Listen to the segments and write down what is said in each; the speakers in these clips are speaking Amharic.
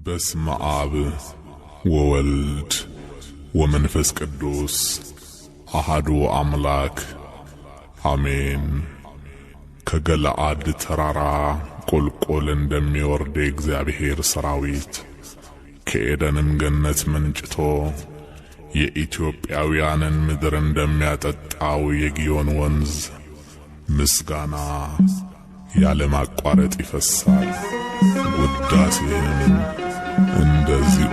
በስመ አብ ወወልድ ወመንፈስ ቅዱስ አሐዱ አምላክ አሜን። ከገለዓድ ተራራ ቁልቁል እንደሚወርድ እግዚአብሔር ሰራዊት ከኤደንም ገነት መንጭቶ የኢትዮጵያውያንን ምድር እንደሚያጠጣው የጊዮን ወንዝ ምስጋና ያለማቋረጥ ይፈሳል። ውዳሴህም እንደዚሁ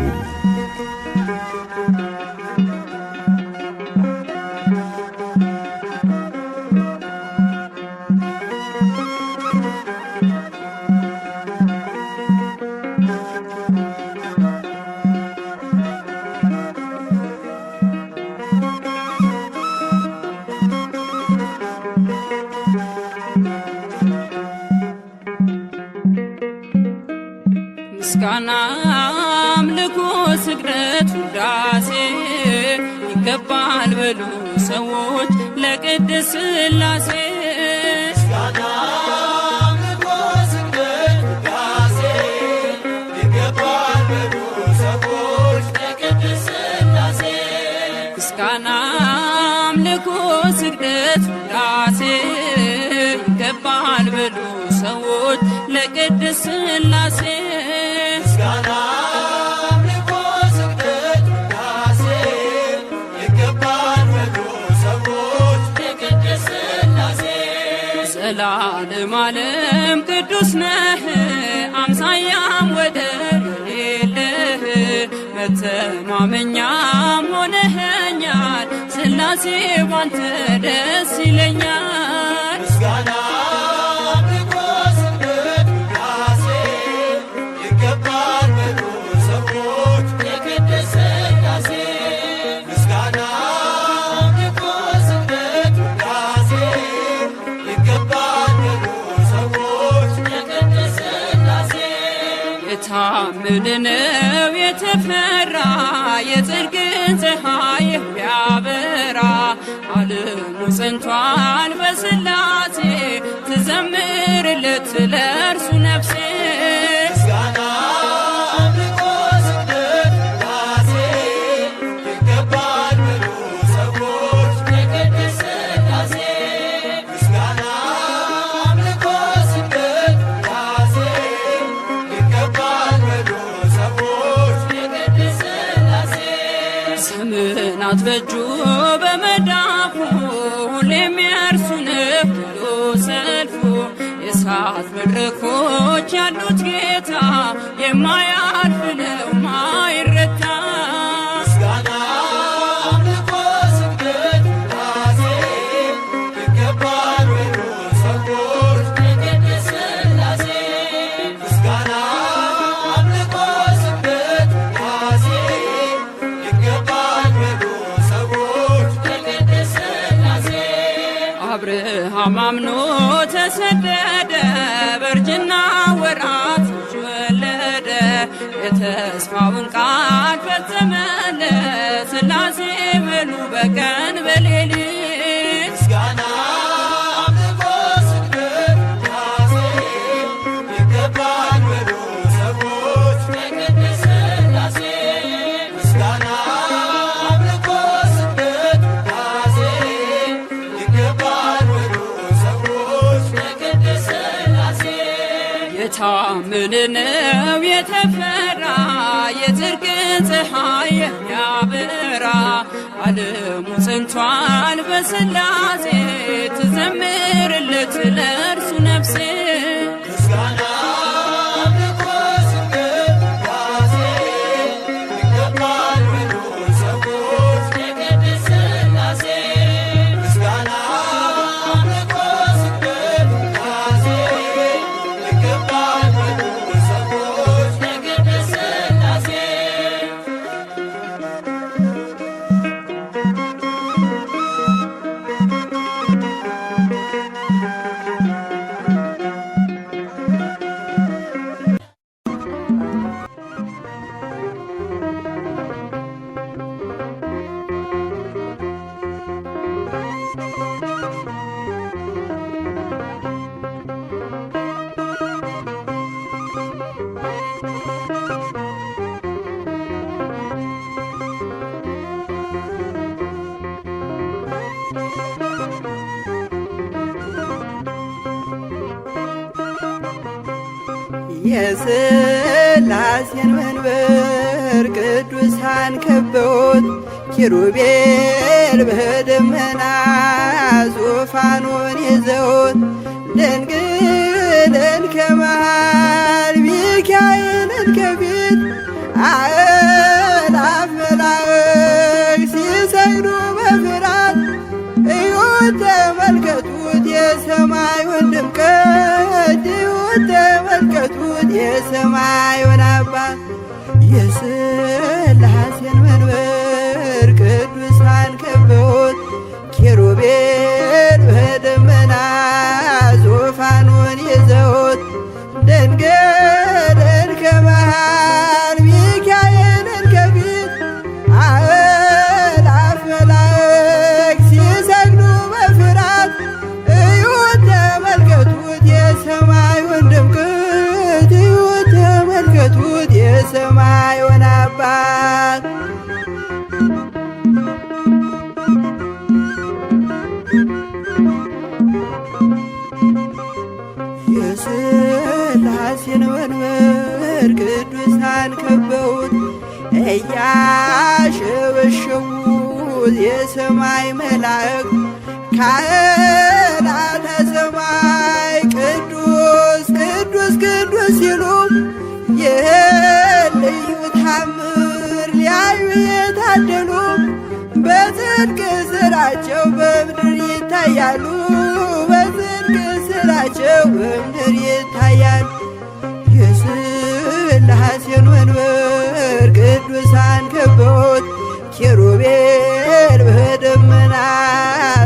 ምስጋና አምልኮ ስግደት ውዳሴ ይገባል በሉ ሰዎች ለቅድስት ሥላሴ። ምስጋና አምልኮ ስግደት ውዳሴ ይገባል በሉ ሰዎች ለቅድስት ሥላሴ። ምስጋና አምልኮ ስግደት ውዳሴ ይገባል በሉ ሰዎች ለቅድስት ሥላሴ። ምስጋና አምልኮ ስግደት ውዳሴ ይገባል በሉ ሰዎች ለቅድስት ሥላሴ። ዘላለም ዓለም ቅዱስ ነህ አምሳያም ወደር የሌለህ መተማመኛም ሆነኸኛል ሥላሴ ባንተ ደስ ይለኛል። ምስጋና አምልኮ ስግደት ውዳሴ ይገባል በሉ ሰዎች ለቅድስት ሥላሴ። ምስጋና አምልኮ ስግደት ውዳሴ ይገባል በሉ ሰዎች ለቅድስት ሥላሴ። የታመነ ነው የተፈራ የጽድቅን ፀሐይ የሚያበራ ዓለሙ ጸንቷል በሥላሴ ትዘምርለት ለእርሱ ነፍሴ። ምስጋና አምልኮ ስግደት ውዳሴ ይገባል በሉ ሰዎች ለቅድስት ሥላሴ። ምስጋና አምልኮ ስግደት ውዳሴ ይገባል በሉ ሰዎች ለቅድስት ሥላሴ። ዘመናት በእጁ በመዳፉ ሁሌም የእርሱ ነው ብሎ ሰልፉ የእሳት መድረኮች ያሉት ጌታ የማያልፍ ነው ማይረታ። ምስጋና አምልኮ ስግደት ውዳሴ ይገባል በሉ ሰዎች ለቅድስት ሥላሴ። ምስጋና አምልኮ ስግደት ውዳሴ ይገባል በሉ ሰዎች ለቅድስት ሥላሴ። አብርሃም አምኖ ተሰደደ በእርጅና ወራት ልጅ ወለደ የተስፋውን ቃል ፈጸመለት ሥላሴ በሉ በቀን በሌሊት። ምስጋና አምልኮ ስግደት ውዳሴ ይገባል በሉ ሰዎች ለቅድስት ሥላሴ። ምስጋና አምልኮ ስግደት ውዳሴ ይገባል በሉ ሰዎች ለቅድስት ሥላሴ። የታመነ ነው የተፈራ የጽድቅን ፀሐይ የሚያበራ ዓለሙ ጸንቷል በሥላሴ ትዘምርለት ለእርሱ ነፍሴ። ምስጋና አምልኮ ስግደት ውዳሴ ይገባል በሉ ሰዎች ለቅድስት ሥላሴ። ምስጋና አምልኮ ስግደት ውዳሴ ይገባል በሉ ሰዎች ለቅድስት ሥላሴ። የሥላሴን መንበር ቅዱሳን ከበውት ኪሩቤል በደመና ዙፋኑን ይዘውት ድንግልን ከመሃል ሚካኤልን ከፊት አእላፍ መላእክት ሲሰግዱ በፍርሃት እዩት ተመልከቱት የሰማዩን ድምቀት እዩት ተመልከቱት የሰማዩን አባት የሥላሴን መንበር ቅዱሳን ከበውት ኪሩቤል በደመና ዙፋኑን ይዘውት ድንግልን ከመሃል ሚካኤልን ከፊት አእላፍ መላእክት ሲሰግዱ በፍርሃት እዩት ተመልከቱት የሰማዩን ድምቀት እዩት ተመልከቱት የሰማዩን አባት የሥላሴን መንበር ቅዱሳን ከበውት እያሸበሸቡት የሰማይ መላእክት ካህናተ ሰማይ ቅዱስ ቅዱስ ቅዱስ ሲሉ ይህን ልዩ ታምር ሊያዩ የታደሉ በጽድቅ ሥራቸው በምድር ይታያሉ በጽድቅ ሥራቸው በምድር ይታያሉ። የሥላሴን መንበር ቅዱሳን ከበውት ኪሩቤል በደመና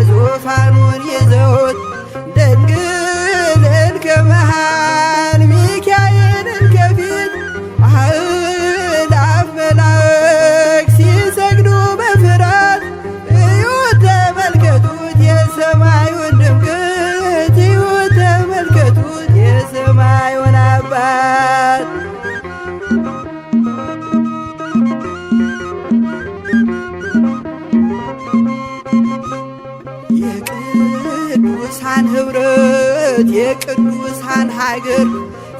ዙፋኑን ይዘውት ድንግልን ከመሃል ሚካኤልን ከፊት አእላፍ መላእክት ሲሰግዱ በፍርሃት እዩት ተመልከቱት የሰማዩን ድምቀት እዩት ተመልከቱት የሰማዩን አባት የቅዱሳን ኅብረት የቅዱሳን ሀገር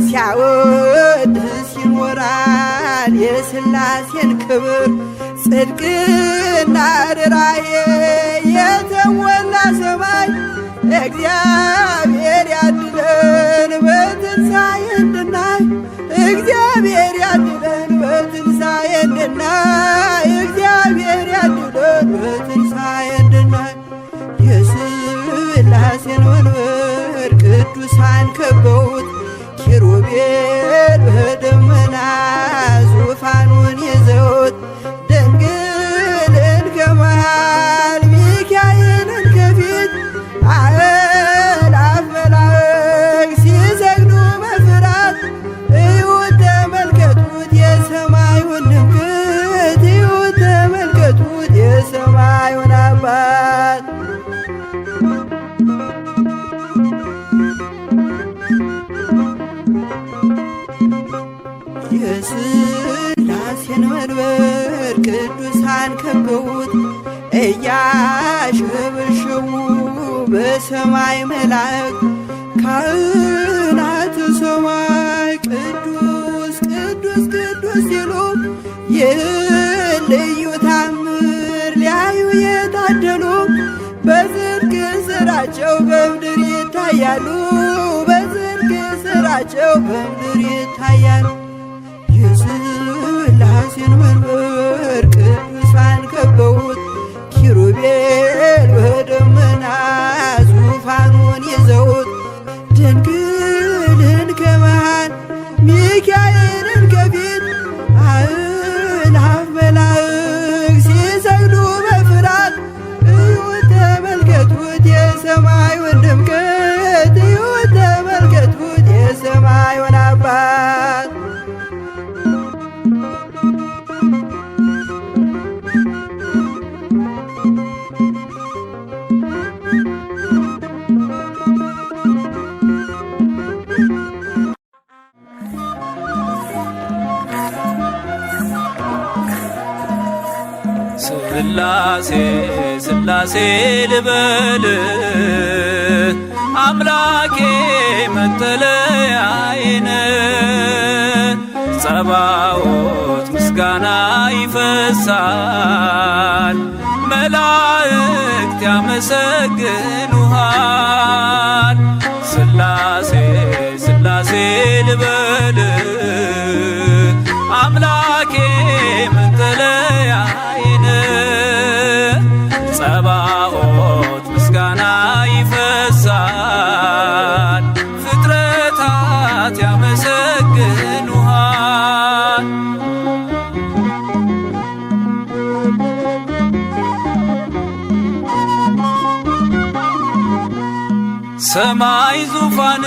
ሲያወድስ ይኖራል የሥላሴን ክብር ጽድቅና ርራዬ የተሞላ ሰማይ እግዚአብሔር ያድለን በትንሣኤ እንድናይ እግዚአብሔር ያድለን በትንሣኤ እንድናይ እግዚአብሔር ያድለን በትንሣኤ እንድናይ የሥላሴን መንበር ቅዱሳን ከበውት ኪሩቤል በደመና ዙፋኑን ይዘውት ድንግልን ከመሃል ሚካኤልን ከፊት አእላፍ መላእክት ሲሰግዱ በፍርሃት እዩት ተመልከቱት የሰማዩን ድምቀት እዩት ተመልከቱት የሰማዩን አባት የሥላሴን መንበር ቅዱሳን ከበውት እያሸበሸቡ በሰማይ መላእክት ካህናተ ሰማይ ቅዱስ ቅዱስ ቅዱስ ሲሉ ይህን ልዩ ታምር ሊያዩ የታደሉ በጽድቅ ሥራቸው በምድር ይታያሉ በጽድቅ ሥራቸው በምድር ይታያሉ። የሥላሴን መንበር ቅዱሳን ከበውት ኪሩቤል በደመና ዙፋኑን ይዘውት ድንግልን ከመሃል ሚካኤልን ከፊት አእላፍ መላእክት ሲሰግዱ በፍርሃት እዩት ተመልከቱት የሰማዩን ድምቀት እዩት ተመልከቱት የሰማዩን አባት ስላሴ ስላሴ ልበል አምላኬ መጠለያዬ ነህ ጸባዖት ምስጋና ይፈሳል፣ መላእክት ያመሰግኑሃል። ሥላሴ ሥላሴ ልበል አምላኬ መጠለያዬ ጸባዖት ምስጋና ይፈሳል፣ ፍጥረታት ያመሰግኑሃል። ሰማይ ዙፋን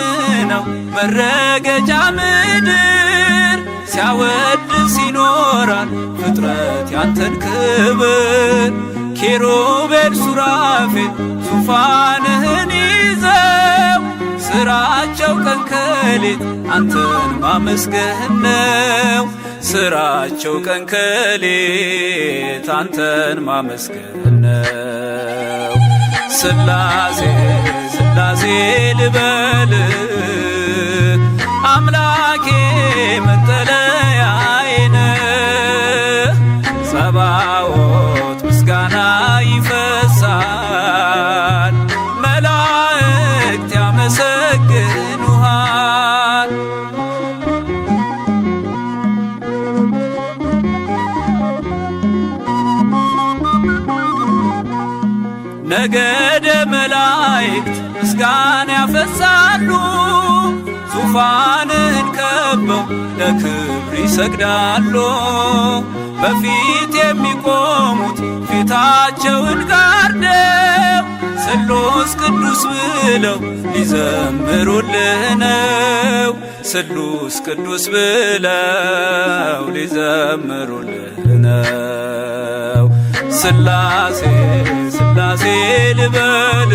ነው መረገጫ ምድር፣ ሲያወድስ ይኖራል ፍጥረት ያንተን ክብር። ኪሩቤል ሱራፌል ዙፋንህን ይዘው ስራቸው ቀን ከሌት አንተን ማመስገን ነው። ስራቸው ቀን ከሌት አንተን ማመስገን ነው። ሥላሴ ሥላሴ ልበል አምላኬ መጠለያዬ ጸባዖት ምስጋና ይፈሳል፣ መላእክት ያመሰግኑሃል። ነገደ መላእክት ምስጋና ያፈሳሉ፣ ዙፋንን ከበው ለክብር ይሰግዳሉ። በፊት የሚቆሙት ፊታቸውን ጋርደው ስሉስ ቅዱስ ብለው ሊዘምሩልህ ነው። ስሉስ ቅዱስ ብለው ሊዘምሩልህ ነው። ሥላሴ ሥላሴ ልበል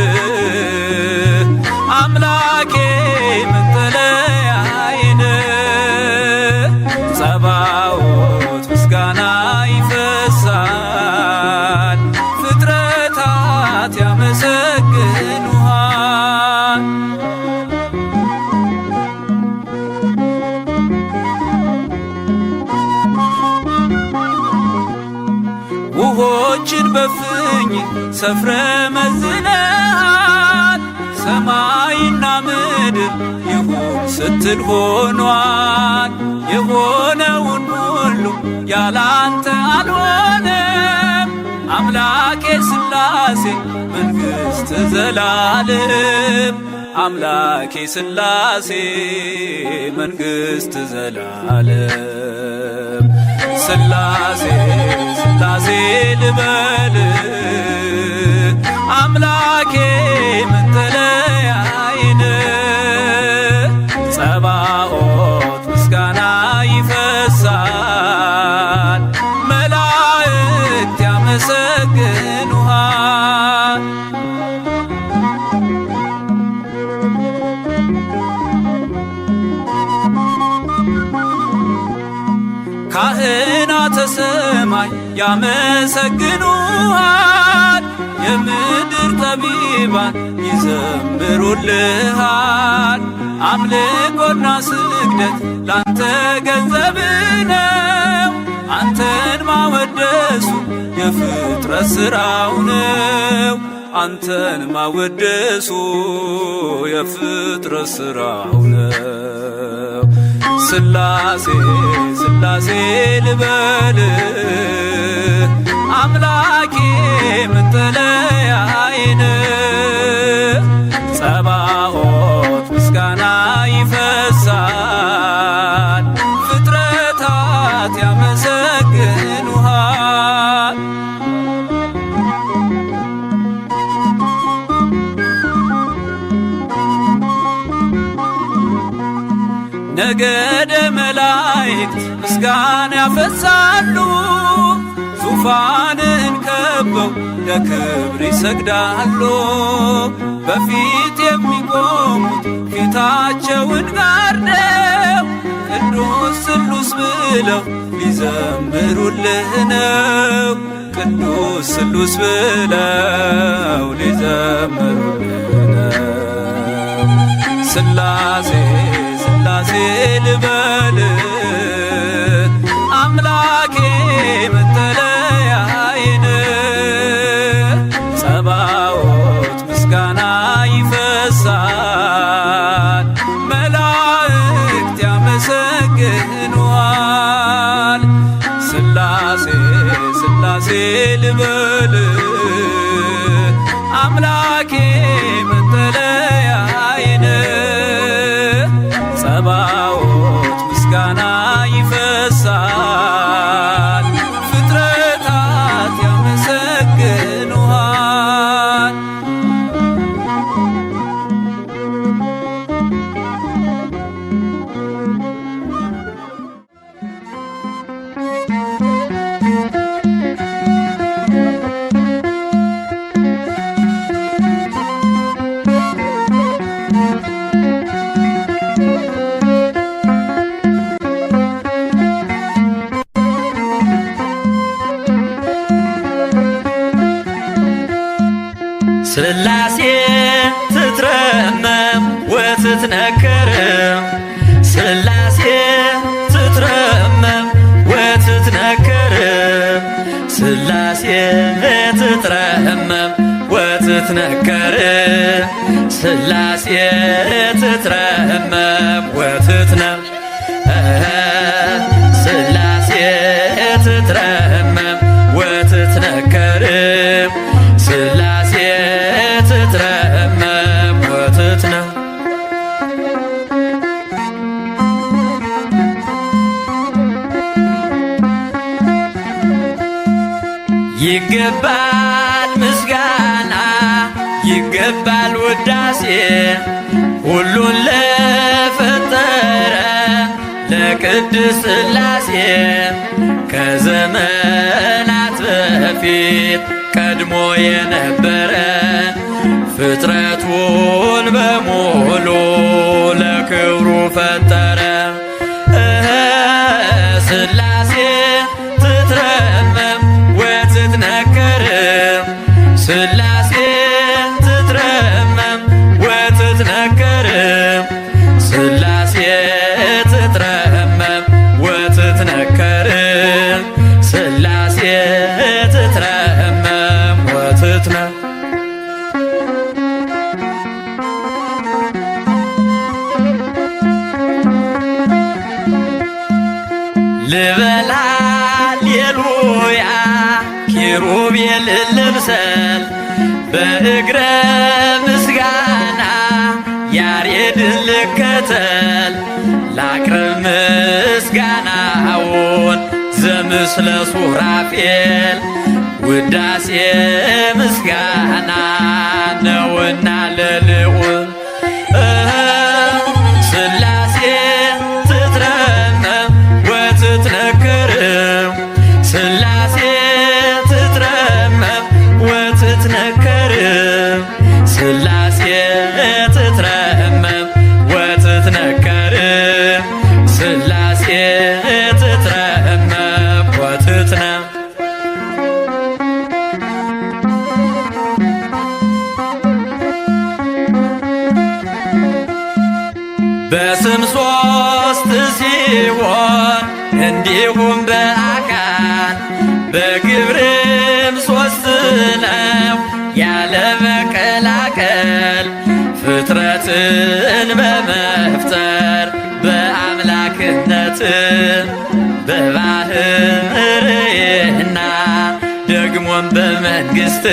አምላኬ መጠለያዬ ጸባዖት ምስጋና ይፈሳል፣ ፍጥረታት ያመሰግኑሃል። ውሆችን በፍኝ ሰፍረ መዝነሃል፣ ሰማይና ምድር ይሁን ስትል ሆኗል። የሆነውን ሁሉ ያላንተ አልሆነም። አምላኬ ሥላሴ መንግሥት ዘላለም፣ አምላኬ ሥላሴ መንግሥት ዘላለም። ሥላሴ ሥላሴ ልበል አምላኬ መጠለያዬ ጸባዖት ምስጋና ይፈሳል፣ መላእክት ያመሰግኑሃል። ካህናተ ሰማይ ያመሰግኑሃል፣ የምድር ጠቢባን ይዘምሩልሃል። አምልኮና ስግደት ላንተ ገንዘብ ነው፣ አንተን ማወደሱ የፍጥረት ሥራው ነው። አንተን ማወደሱ የፍጥረት ሥራው ነው። ሥላሴ ሥላሴ ልበል አምላኬ መጠለያዬ ጸባዖት ምስጋና ይፈሳል፣ ፍጥረታት ያመሰግኑሃል። ነገደ መላእክት ምስጋና ያፈሳሉ፣ ዙፋንን ከበው ለክብር ይሰግዳሉ። በፊት የሚቆሙት ፊታቸውን ጋርደው ቅዱስ ስሉስ ብለው ሊዘምሩልህ ነው። ቅዱስ ስሉስ ብለው ሊዘምሩልህ ነው። ሥላሴ ሥላሴ ልበል ስላሴ ስላሴ ልበል አምላኬ መጠለያዬ ጸባዖት ምስጋና ይፈሳል ፍጥረታት ያመሰግኑሃል። ስላሴ ትትረመም ወትትነከር ስላሴ ትትረመም ወትትነከር ስላሴ ትትረመም ወትትነከር ስላሴ ትትረመም ወትትነከር ስላሴ ትትረመም ወትትነከር ስላሴ ትትረመም ወትትነከር ይገባል ምስጋና ይገባል ውዳሴ ሁሉን ለፈጠረ ለቅድስት ስላሴ ከዘመናት በፊት ቀድሞ የነበረ ፍጥረቱን በሙሉ ለክብሩ ፈጠረ። ስላሴ ትትረመም ወትትነከር ስላሴ ትትረመም ወትትነከር ስላሴ ትትረመም ወትትነከር ስላሴ ትትረመም ወትትነከር ልበል ሃሌሉያ ኪሩቤል ልብሰል በእግረ ምስጋና ያሬድን ልከተል ላቅርብ ምስጋናውን ዘምስለ ሱራፌል ውዳሴ ምስጋና ነውና ለልዑል ስላሴ ትትረመም ወትትነከር ስላሴ ትትረመም ወትትነከር ስላሴ ትትረመም ወትትነከር ስላሴ ትትረመም ወትትነከር በስም ሶስት ሲሆን እንዲሁም በአካል በግብርም ሶስት ነው ያለ መቀላቀል ፍጥረትን በመፍጠር በአምላክነት በባህርይና ደግሞም በመንግሥት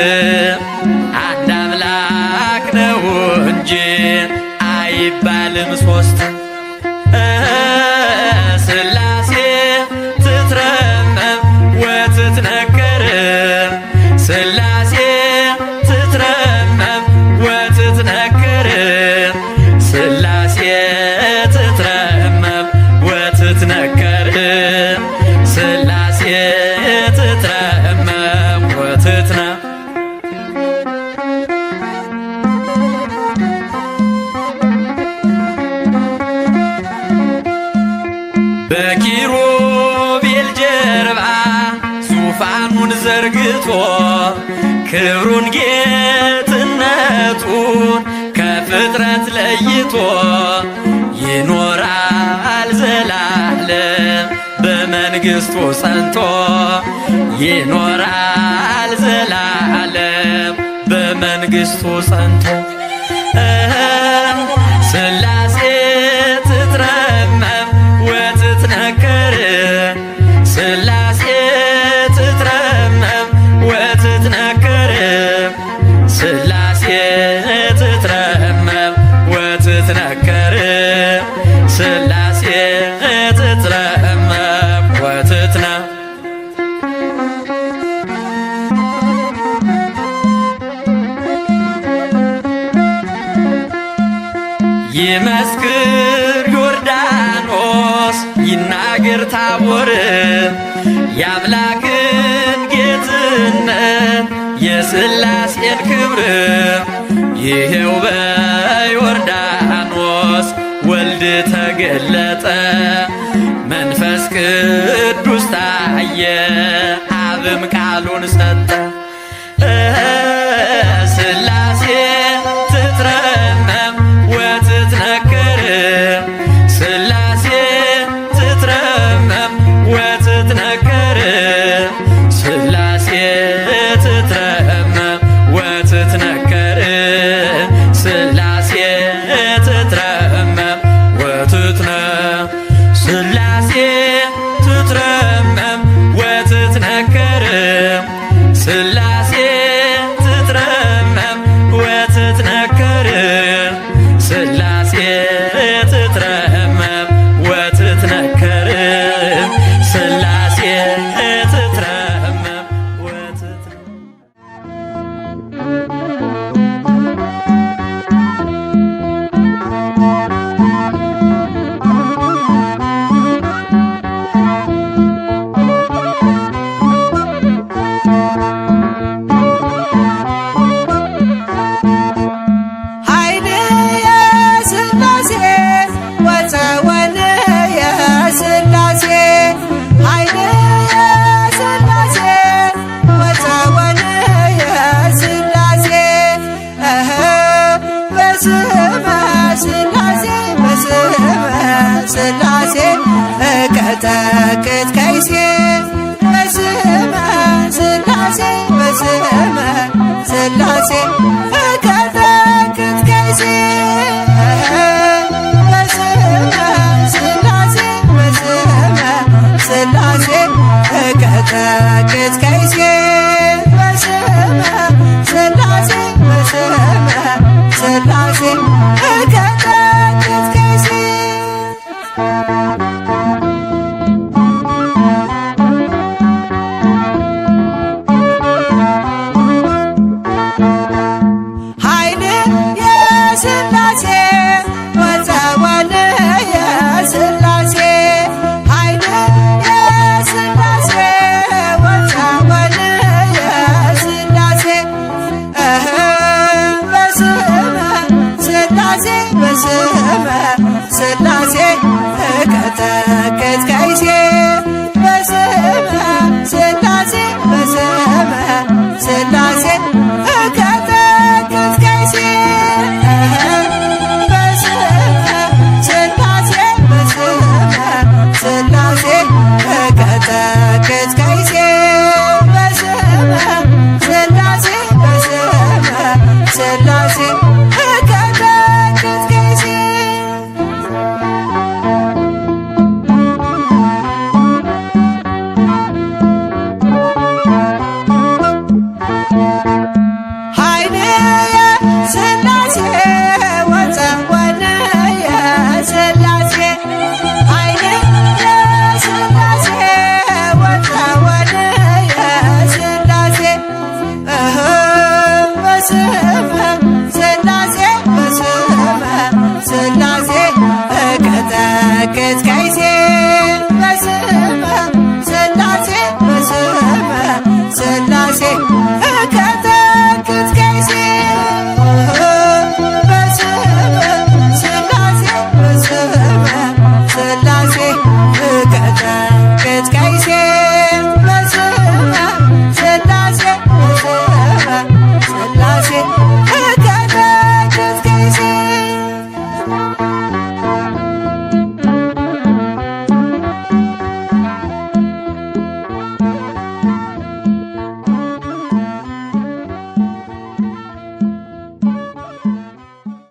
አንድ አምላክ ነው እንጂ አይባልም ሶስት። ስላሴ ትትረመም ወትትነከር ስላሴ ትትረመም ወትትነከር ስላሴ ትትረመም ወትትነከር ስላሴ ትትረመም ወትትነከር በኪሩቤል ጀርባ ዙፋኑን ዘርግቶ ክብሩን ጌትነቱን ከፍጥረት ለይቶ ይኖራል ዘላለም በመንግሥቱ ጸንቶ ይኖራል ዘላለም በመንግሥቱ ጸንቶ ስላሴ ትትረመም ወትትነከር ስላሴ ይመስክር ዮርዳኖስ ይናገር ታቦር የአምላክን ጌትነት የሥላሴን ክብር ይሄው በዮርዳኖስ ወልድ ተገለጠ መንፈስ ቅዱስ ታየ አብም ቃሉን ሰጠ ሥላሴ ትትረመም ወትትነከር ሥላሴ ትትረመም ወትትነከር ሥላሴ ትትረመም ወትትነከር ሥላሴ ትትረመም ወትትነ ሥላሴ ትትረመም ወትትነከር ሥላሴ ትትረመም ወትትነከር ሥላሴ ትትረመም ወትትነከር ሥላሴ ትትረመም ሥላሴ እቀጠቅጥ ከይሴ በስመ ሥላሴ በስመ ሥላሴ እቀጠቅጥ ከይሴ በስመ ሥላሴ በስመ ሥላሴ እቀጠቅጥ ከይሴ